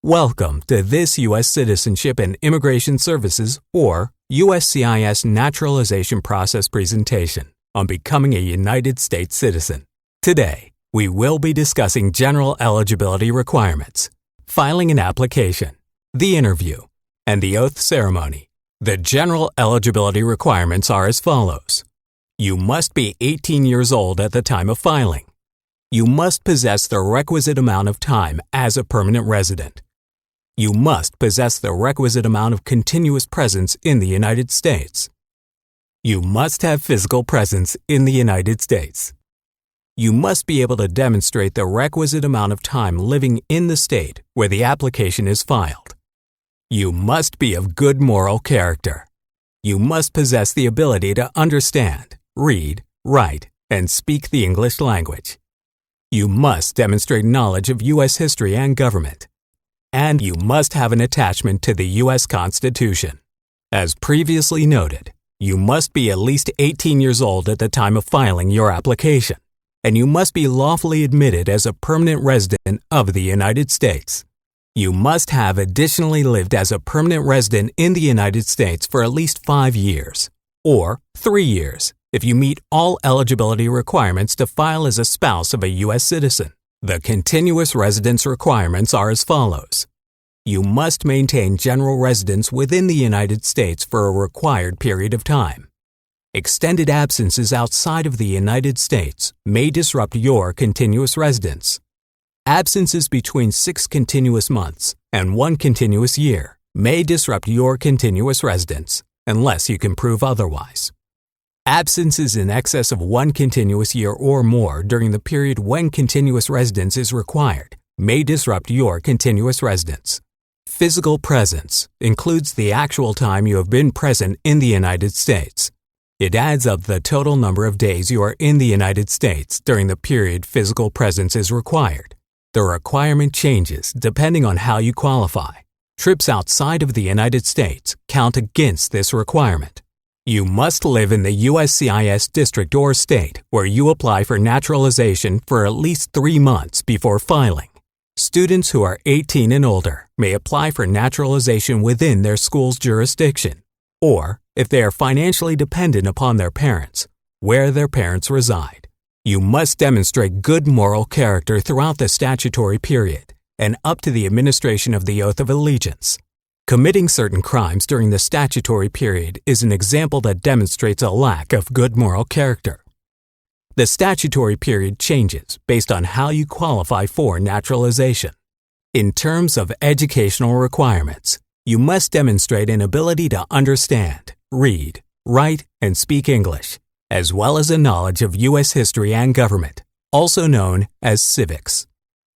Welcome to this U.S. Citizenship and Immigration Services, or USCIS Naturalization Process presentation on becoming a United States citizen. Today, we will be discussing general eligibility requirements, filing an application, the interview, and the oath ceremony. The general eligibility requirements are as follows. You must be 18 years old at the time of filing. You must possess the requisite amount of time as a permanent resident. You must possess the requisite amount of continuous presence in the United States. You must have physical presence in the United States. You must be able to demonstrate the requisite amount of time living in the state where the application is filed. You must be of good moral character. You must possess the ability to understand, read, write, and speak the English language. You must demonstrate knowledge of U.S. history and government. And you must have an attachment to the U.S. Constitution. As previously noted, you must be at least 18 years old at the time of filing your application, and you must be lawfully admitted as a permanent resident of the United States. You must have additionally lived as a permanent resident in the United States for at least 5 years, or 3 years, if you meet all eligibility requirements to file as a spouse of a U.S. citizen. The continuous residence requirements are as follows. You must maintain general residence within the United States for a required period of time. Extended absences outside of the United States may disrupt your continuous residence. Absences between 6 continuous months and 1 continuous year may disrupt your continuous residence, unless you can prove otherwise. Absences in excess of 1 continuous year or more during the period when continuous residence is required may disrupt your continuous residence. Physical presence includes the actual time you have been present in the United States. It adds up the total number of days you are in the United States during the period physical presence is required. The requirement changes depending on how you qualify. Trips outside of the United States count against this requirement. You must live in the USCIS district or state where you apply for naturalization for at least 3 months before filing. Students who are 18 and older may apply for naturalization within their school's jurisdiction, or if they are financially dependent upon their parents, where their parents reside. You must demonstrate good moral character throughout the statutory period and up to the administration of the oath of allegiance. Committing certain crimes during the statutory period is an example that demonstrates a lack of good moral character. The statutory period changes based on how you qualify for naturalization. In terms of educational requirements, you must demonstrate an ability to understand, read, write, and speak English, as well as a knowledge of U.S. history and government, also known as civics.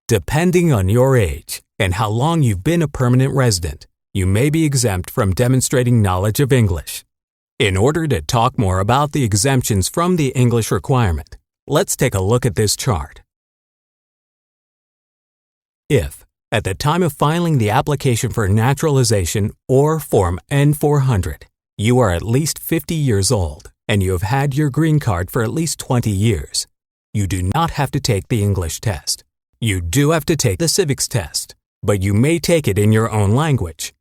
Depending on your age and how long you've been a permanent resident, you may be exempt from demonstrating knowledge of English. In order to talk more about the exemptions from the English requirement, let's take a look at this chart. If, at the time of filing the application for naturalization or Form N-400, you are at least 50 years old and you have had your green card for at least 20 years, you do not have to take the English test. You do have to take the civics test, but you may take it in your own language.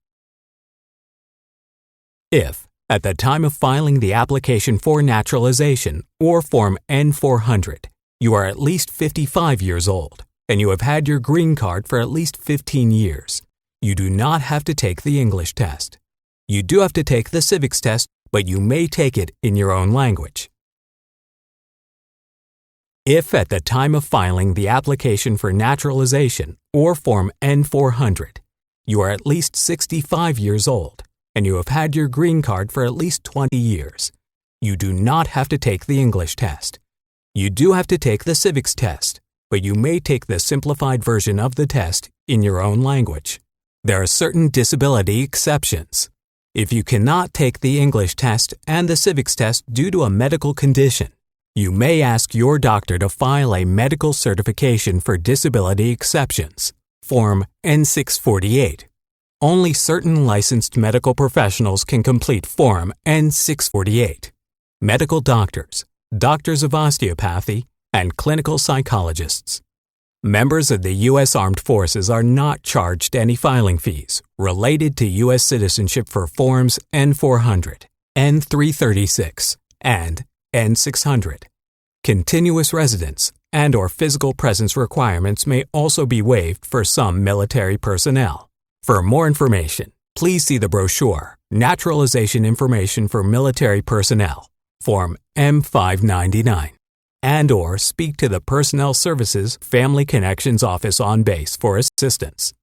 If, at the time of filing the application for naturalization or Form N-400, you are at least 55 years old and you have had your green card for at least 15 years, you do not have to take the English test. You do have to take the civics test, but you may take it in your own language. If at the time of filing the application for naturalization or Form N-400, you are at least 65 years old and you have had your green card for at least 20 years, you do not have to take the English test. You do have to take the civics test, but you may take the simplified version of the test in your own language. There are certain disability exceptions. If you cannot take the English test and the civics test due to a medical condition, you may ask your doctor to file a medical certification for disability exceptions, Form N-648. Only certain licensed medical professionals can complete Form N-648. Medical doctors, doctors of osteopathy, and clinical psychologists. Members of the U.S. Armed Forces are not charged any filing fees related to U.S. citizenship for Forms N-400, N-336, and N-600. Continuous residence and/or physical presence requirements may also be waived for some military personnel. For more information, please see the brochure, Naturalization Information for Military Personnel, Form M599, and/or speak to the Personnel Services Family Connections Office on base for assistance.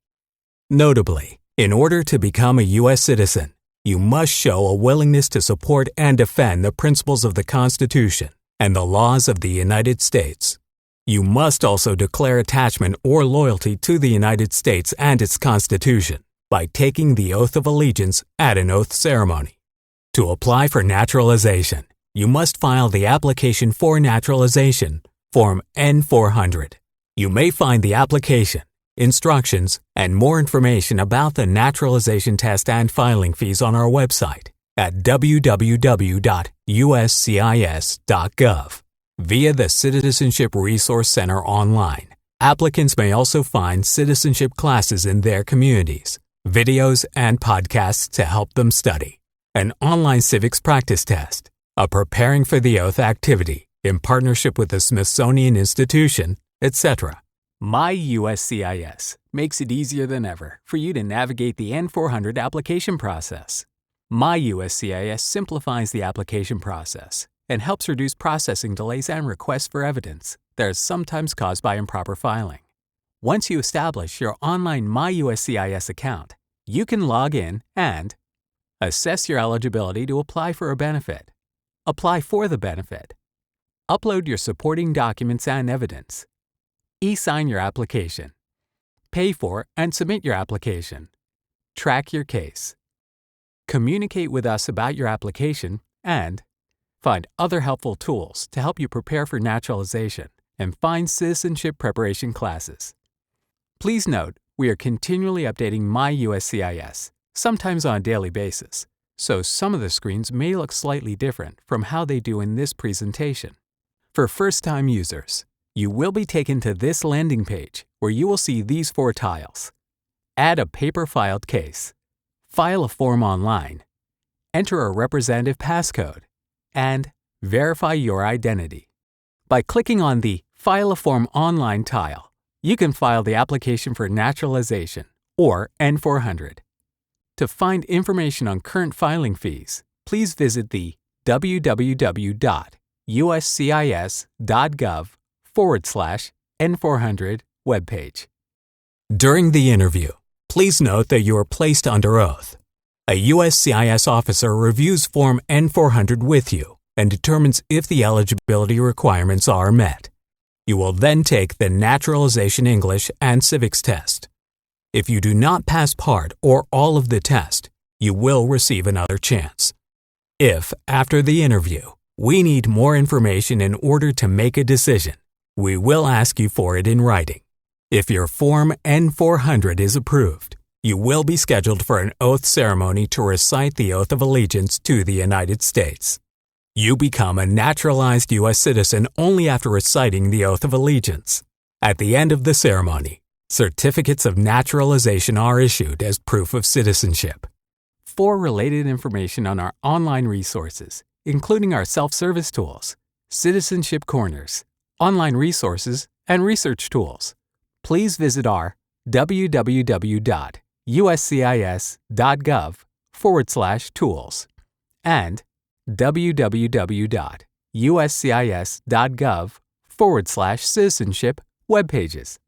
Notably, in order to become a U.S. citizen, you must show a willingness to support and defend the principles of the Constitution and the laws of the United States. You must also declare attachment or loyalty to the United States and its Constitution by taking the oath of allegiance at an oath ceremony. To apply for naturalization, you must file the application for naturalization, Form N-400. You may find the application, instructions, and more information about the naturalization test and filing fees on our website at www.uscis.gov. Via the Citizenship Resource Center online, applicants may also find citizenship classes in their communities, videos, and podcasts to help them study, an online civics practice test, a preparing for the oath activity in partnership with the Smithsonian Institution, etc. MyUSCIS makes it easier than ever for you to navigate the N-400 application process. MyUSCIS simplifies the application process and helps reduce processing delays and requests for evidence that are sometimes caused by improper filing. Once you establish your online MyUSCIS account, you can log in and assess your eligibility to apply for a benefit, apply for the benefit, upload your supporting documents and evidence, e-sign your application, pay for and submit your application, track your case, communicate with us about your application, and find other helpful tools to help you prepare for naturalization and find citizenship preparation classes. Please note, we are continually updating MyUSCIS, sometimes on a daily basis, so some of the screens may look slightly different from how they do in this presentation. For first-time users, you will be taken to this landing page where you will see these 4 tiles. Add a paper-filed case, file a form online, enter a representative passcode, and verify your identity. By clicking on the File a Form Online tile, you can file the application for naturalization, or N-400. To find information on current filing fees, please visit the www.uscis.gov/N400 webpage. During the interview, please note that you are placed under oath. A USCIS officer reviews Form N-400 with you and determines if the eligibility requirements are met. You will then take the Naturalization English and Civics test. If you do not pass part or all of the test, you will receive another chance. If, after the interview, we need more information in order to make a decision, we will ask you for it in writing. If your Form N-400 is approved, you will be scheduled for an oath ceremony to recite the Oath of Allegiance to the United States. You become a naturalized U.S. citizen only after reciting the Oath of Allegiance. At the end of the ceremony, certificates of naturalization are issued as proof of citizenship. For related information on our online resources, including our self-service tools, citizenship corners, online resources, and research tools, please visit our www.uscis.gov/tools and www.uscis.gov/citizenship webpages.